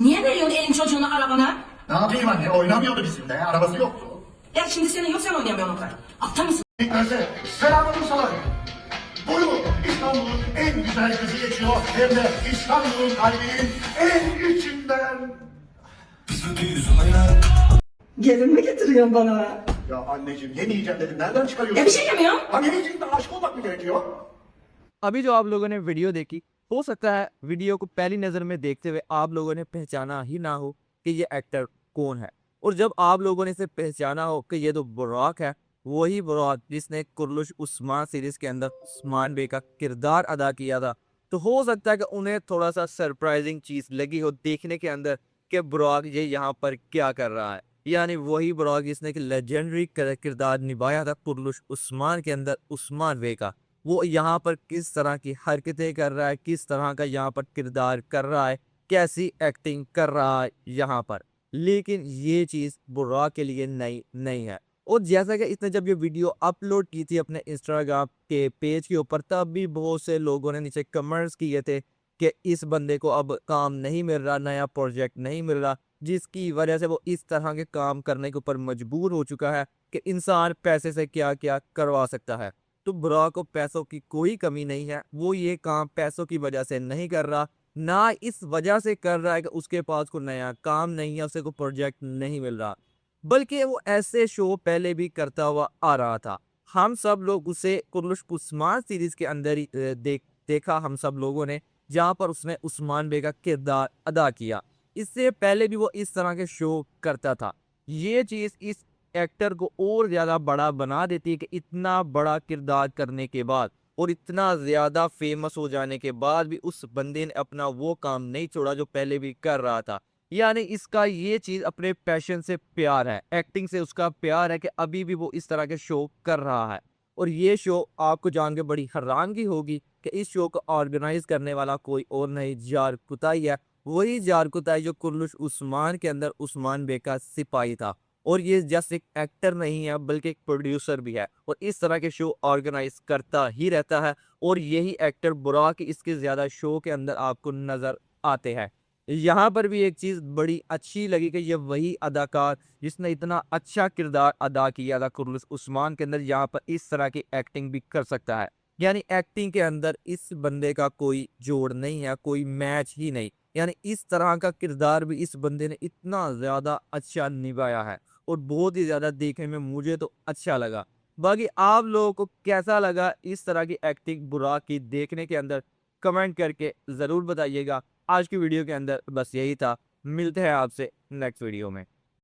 Niye veriyorsun elin çocuğunu arabana? Ne yapayım anne? Oynamıyordu bizimle. Arabası yoktu. Şimdi senin yok, sen oynayamıyorsun o kadar. Aptal mısın? Gitmezse selamını salarım. Buyurun, İstanbul'un en güzel kızı geçiyor. Hem de İstanbul'un kalbinin en içinden. Gelin mi getiriyorsun bana? Ya anneciğim yemeyeceğim dedim. Nereden çıkarıyorsun? Bir şey yemiyorum. Ha yemeyeceksin de aşık olmak mı gerekiyor? अभी जो आप लोगों ने video देखी, हो सकता है video को पहली नज़र में देखते हुए आप लोगों ने पहचाना ही ना हो कि ये एक्टर कौन है। और जब आप लोगों ने इसे पहचाना हो कि ये तो बुराक है, वही बुराक जिसने कुर्लुश उस्मान सीरीज़ के अंदर उस्मान बे का किरदार अदा किया था, तो हो सकता है कि उन्हें थोड़ा सा सरप्राइजिंग चीज़ लगी हो देखने के अंदर कि बुराक ये यहाँ पर क्या कर रहा है। यानी वही बुराक जिसने कि लेजेंडरी किरदार निभाया था कुर्लुश उस्मान के अंदर उस्मान बे का, वो यहाँ पर किस तरह की हरकतें कर रहा है, किस तरह का यहाँ पर किरदार कर रहा है, कैसी एक्टिंग कर रहा है यहाँ पर। लेकिन ये चीज़ बुराक के लिए नई नहीं है। और जैसा कि इसने जब ये वीडियो अपलोड की थी अपने इंस्टाग्राम के पेज के ऊपर, तब भी बहुत से लोगों ने नीचे कमेंट्स किए थे कि इस बंदे को अब काम नहीं मिल रहा, नया प्रोजेक्ट नहीं मिल रहा, जिसकी वजह से वो इस तरह के काम करने के ऊपर मजबूर हो चुका है कि इंसान पैसे से क्या क्या करवा सकता है। तो बुराक को पैसों की कोई कमी नहीं है, वो ये काम पैसों की वजह से नहीं कर रहा, ना इस वजह से कर रहा है कि उसके पास कोई नया काम नहीं है, उसे कोई प्रोजेक्ट नहीं मिल रहा, बल्कि वो ऐसे शो पहले भी करता हुआ आ रहा था। हम सब लोग उसे कुर्लुश उस्मान सीरीज़ के अंदर ही देखा हम सब लोगों ने, जहाँ पर उसने उस्मान बे का किरदार अदा किया। इससे पहले भी वो इस तरह के शो करता था। ये चीज़ इस एक्टर को और ज़्यादा बड़ा बना देती है कि इतना बड़ा किरदार करने के बाद और इतना ज़्यादा फेमस हो जाने के बाद भी उस बंदे ने अपना वो काम नहीं छोड़ा जो पहले भी कर रहा था। यानी इसका ये चीज़ अपने पैशन से प्यार है, एक्टिंग से उसका प्यार है कि अभी भी वो इस तरह के शो कर रहा है। और ये शो आपको जान के बड़ी हैरानगी होगी कि इस शो को ऑर्गेनाइज करने वाला कोई और नहीं, जार कुताई है। वही जार कुताई जो कुर्लुश उस्मान के अंदर उस्मान बे का सिपाही था। और ये जस्ट एक एक्टर नहीं है बल्कि एक प्रोड्यूसर भी है, और इस तरह के शो ऑर्गेनाइज करता ही रहता है। और यही एक्टर बुराक इसके ज़्यादा शो के अंदर आपको नज़र आते हैं। यहाँ पर भी एक चीज़ बड़ी अच्छी लगी कि ये वही अदाकार जिसने इतना अच्छा किरदार अदा किया था कुर्लुश उस्मान के अंदर, यहाँ पर इस तरह की एक्टिंग भी कर सकता है। यानी एक्टिंग के अंदर इस बंदे का कोई जोड़ नहीं है, कोई मैच ही नहीं। यानी इस तरह का किरदार भी इस बंदे ने इतना ज़्यादा अच्छा निभाया है और बहुत ही ज़्यादा देखने में मुझे तो अच्छा लगा। बाकी आप लोगों को कैसा लगा इस तरह की एक्टिंग बुराक की देखने के अंदर, कमेंट करके ज़रूर बताइएगा। आज की वीडियो के अंदर बस यही था। मिलते हैं आपसे नेक्स्ट वीडियो में।